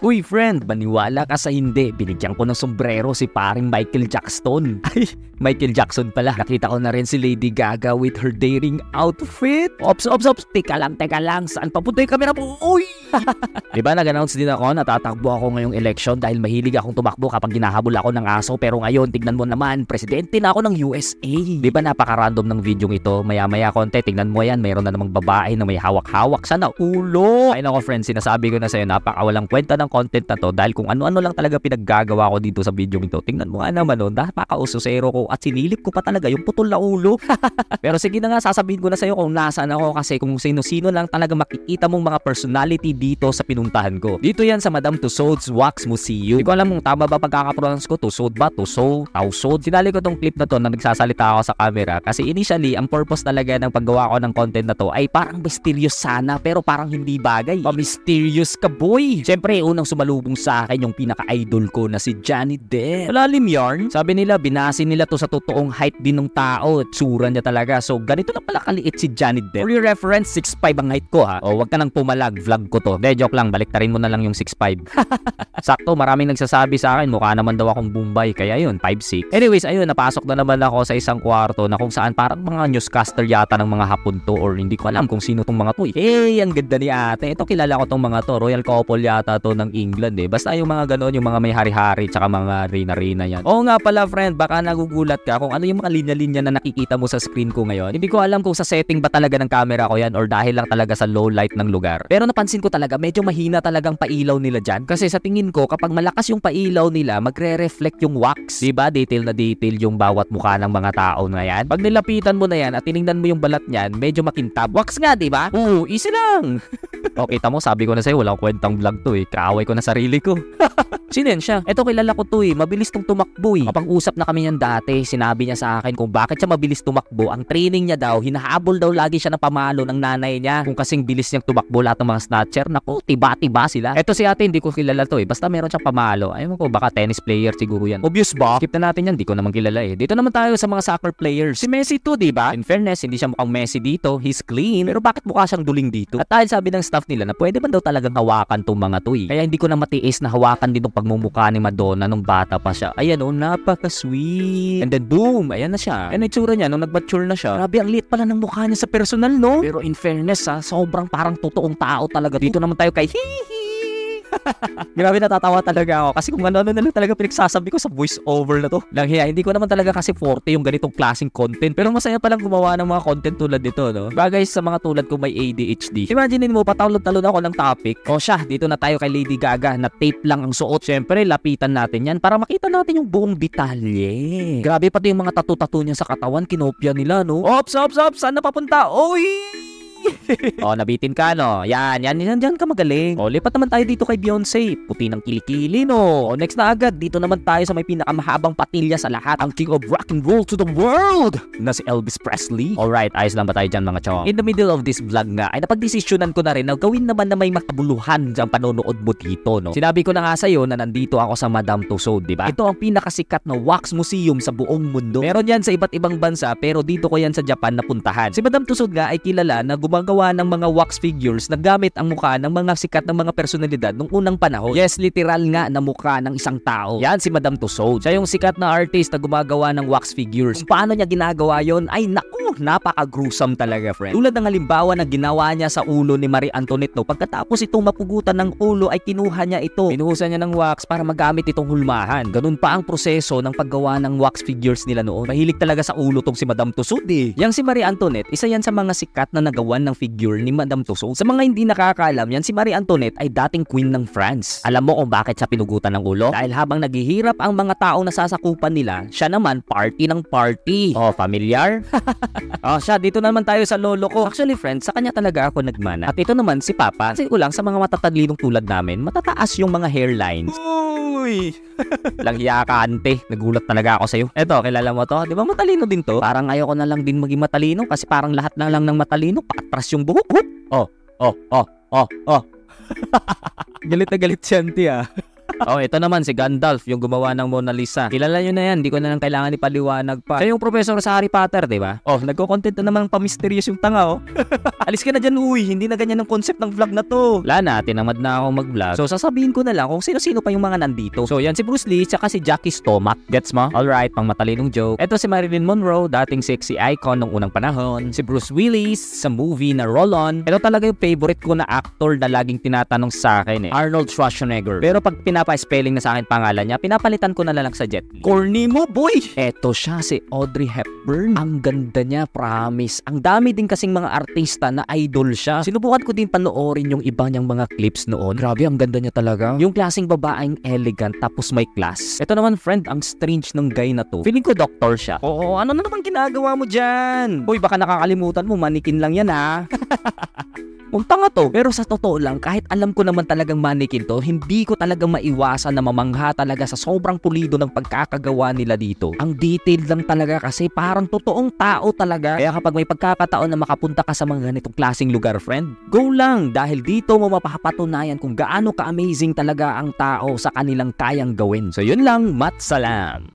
Uy friend, maniwala ka sa hindi, binigyan ko ng sombrero si paring Michael Jackson. Ay, Michael Jackson pala. Nakita ko na rin si Lady Gaga with her daring outfit. Ops. Teka lang. Saan papunta yung camera mo? Uy! Diba nag-announce din ako na tatakbo ako ngayong election dahil mahilig akong tumakbo kapag ginahabol ako ng aso. Pero ngayon, tignan mo naman, presidente na ako ng USA. Diba napaka-random ng video ito? Maya-maya konti, tignan mo yan, mayroon na namang babae na may hawak-hawak sa ulo. Ay nako friends, sinasabi ko na sa'yo, napakawalang kwenta ng content na to dahil kung ano-ano lang talaga pinaggagawa ko dito sa video ito. Tingnan mo nga naman napaka-ususero ko at sinilip ko pa talaga yung putol na ulo. Pero sige na nga, sasabihin ko na sa'yo kung nasaan ako kasi kung sino-sino lang talaga makikita mong mga personality dito sa pinuntahan ko. Dito yan sa Madame Tussauds Wax Museum. Hindi ko alam kung tama ba pagkakapronounce ko, Tussaud ba? Tussauds? Tausod? Sinali ko tong clip na to na nagsasalita ako sa camera kasi initially, ang purpose talaga ng paggawa ko ng content na to ay parang mysterious sana pero parang hindi bagay. Pa-mysterious ka boy! Siyempre, unang sumalubong sa akin yung pinaka-idol ko na si Johnny Depp. Malalim yarn. Sabi nila, binasi nila to sa totoong height din ng tao at tsura niya talaga. So, ganito na pala kaliit si Johnny Depp. For your reference, 6'5 ang height ko ha. O, wag ka nang pumalag, vlog ko to. De, joke lang, baliktarin mo na lang yung 6'5. Sakto, maraming nagsasabi sa akin, mukha naman daw akong Bombay, kaya yun, 5'6. Anyways, ayun, napasok na naman ako sa isang kwarto na kung saan parang mga newscaster yata ng mga Hapon to or hindi ko alam kung sino tong mga to. Hey, ang ganda ni ate. Ito kilala ko tong mga to. Royal couple yata to ng England eh. Basta yung mga ganon, yung mga may hari-hari tsaka mga reyna-reyna yan. Oo nga pala friend, baka nagugulat ka kung ano yung mga linya-linya na nakikita mo sa screen ko ngayon. Hindi ko alam kung sa setting ba talaga ng camera ko yan or dahil lang talaga sa low light ng lugar. Pero napansin ko talaga medyo mahina talagang pailaw nila dyan. Kasi sa tingin ko kapag malakas yung pailaw nila, magre-reflect yung wax. Diba? Detail na detail yung bawat mukha ng mga tao na yan. Pag nilapitan mo na yan at tinignan mo yung balat niyan, medyo makintab. Wax nga, diba? Oo, easy lang. O, kita mo, sabi ko na sa'yo, walang kwentang vlog to eh. Kaaway ko na sarili ko. Sino yan siya? Eto, kilala ko to eh. Mabilis tong tumakbo eh. Kapag usap na kami yan dati, sinabi niya sa akin kung bakit siya mabilis tumakbo. Ang training niya daw, hinahabol daw lagi siya ng pamalo ng nanay niya. Kung kasing bilis niyang tumakbo lahat ng mga snatcher, naku, tiba-tiba sila. Eto si ate, hindi ko kilala to eh. Basta meron siyang pamalo. Ayun ko, baka tennis player siguro yan. Obvious ba? Skip na natin yan, hindi ko naman kilala eh. Dito naman tayo sa mga soccer players. Si Messi to, diba? In fairness, hindi siya mukhang Messi dito. He's clean. Pero bakit mukha siyang duling dito? At dahil sabi ng staff nila na pwede man daw talagang hawakan tong mga to eh. Kaya hindi ko na matiis na hawakan din tong pagmumukha ni Madonna nung bata pa siya. Ayan oh, napaka-sweet. And then boom, ayan na siya. Ayan ang itsura niya nung nag-mature na siya. Grabe, ang liit pala ng mukha niya sa personal, no? Pero in fairness ha, sobrang parang totoong tao talaga. Dito naman tayo kay Grabe, natatawa talaga ako kasi kung ano-ano na lang talaga pinagsasabi ko sa voice over na to. Lang hiya, hindi ko naman talaga kasi forte yung ganitong klaseng content. Pero masaya palang gumawa ng mga content tulad nito, no? Bagay sa mga tulad ko may ADHD. Imaginein mo, patalon-talon ako ng topic. O siya, dito na tayo kay Lady Gaga na tape lang ang suot. Siyempre, lapitan natin yan para makita natin yung buong detalye. Grabe, pati yung mga tattoo-tattoo niya sa katawan, kinopya nila, no? Ops! Saan na papunta? Oy! O, nabitin ka, no? Yan ka magaling. O, lipat naman tayo dito kay Beyonce. Puti ng kilikili, no? O, next na agad, dito naman tayo sa may pinakamahabang patilya sa lahat. Ang king of rock and roll to the world na si Elvis Presley. Alright, ayos lang ba tayo dyan mga chong? In the middle of this vlog nga, ay napagdesisyonan ko na rin na gawin naman na may makabuluhan dyan panonood mo dito, no? Sinabi ko na nga sa'yo na nandito ako sa Madame Tussauds, diba? Ito ang pinakasikat na wax museum sa buong mundo. Meron yan sa iba't ibang bansa, pero dito ko yan sa Japan napuntahan. Si Madame Tussauds nga ay kilala na gumagawa ng mga wax figures na gamit ang mukha ng mga sikat ng mga personalidad nung unang panahon. Yes, literal nga na mukha ng isang tao. Yan si Madame Tussauds. Siya yung sikat na artist na gumagawa ng wax figures. Kung paano niya ginagawa yon ay naku, napaka-gruesome talaga, friend. Tulad ng halimbawa na ginawa niya sa ulo ni Marie Antoinette, no? Pagkatapos itong mapugutan ng ulo ay kinuha niya ito. Pinuhusan niya ng wax para magamit itong hulmahan. Ganun pa ang proseso ng paggawa ng wax figures nila noon. Mahilig talaga sa ulo tong si Madame Tussauds eh. Yang si Marie Antoinette, isa yan sa mga sikat na nagawan ng figure ni Madame Tussauds. Sa mga hindi nakakaalam yan, si Marie Antoinette ay dating queen ng France. Alam mo kung bakit siya pinugutan ng ulo? Dahil habang naghihirap ang mga taong nasasakupan nila, siya naman party ng party. Oh, familiar? Oh, siya, dito naman tayo sa lolo ko. Actually, friends, sa kanya talaga ako nagmana. At ito naman si Papa. Kasi ko lang sa mga matatalinong tulad namin, matataas yung mga hairlines. Uy! Lang hiya ka, ante. Nagulat talaga ako sa'yo. Eto, kilala mo to? Di ba matalino din to? Parang ayoko na lang din maging matalino kasi parang lahat na lang ng matalino patras yung buhok. Oh. Galit na galit si auntie ah. Oh, ito naman si Gandalf, yung gumawa ng Mona Lisa. Kilala nyo na yan, di ko na lang kailangan ipaliwanag pa. Siya yung professor sa Harry Potter, di ba? Oh, nagko-content na naman pa-mysterious yung tanga, oh. Alis ka na dyan, uy. Hindi na ganyan ang concept ng vlog na to. Wala na, tinamad na akong mag-vlog. So, sasabihin ko na lang kung sino-sino pa yung mga nandito. So, yan si Bruce Lee, tsaka si Jackie Stomach. Gets mo? Alright, pang matalinong joke. Ito si Marilyn Monroe, dating sexy icon nung unang panahon. Si Bruce Willis, sa movie na Roll On. Ito talaga yung favorite ko na actor na laging tinatanong sa akin eh. Arnold Schwarzenegger. Pero pag pinapa-spelling na sa akin pangalan niya, pinapalitan ko na lang sa Jet Li. Corny mo, boy! Eto siya, si Audrey Hepburn. Ang ganda niya, promise. Ang dami din kasing mga artista na idol siya. Sinubukan ko din panoorin yung iba niyang mga clips noon. Grabe, ang ganda niya talaga. Yung klaseng babaeng elegant tapos may class. Ito naman, friend, ang strange ng guy na to. Feeling ko doktor siya. Oo, ano na naman ginagawa mo dyan? Boy, baka nakakalimutan mo, manikin lang yan ha. Tanga to. Pero sa totoo lang, kahit alam ko naman talagang mannequin to, hindi ko talagang maiwasan na mamangha talaga sa sobrang pulido ng pagkakagawa nila dito. Ang detailed lang talaga kasi parang totoong tao talaga. Kaya kapag may pagkakataon na makapunta ka sa mga ganitong klaseng lugar, friend, go lang dahil dito mo mapapatunayan kung gaano ka-amazing talaga ang tao sa kanilang kayang gawin. So yun lang, mat salam.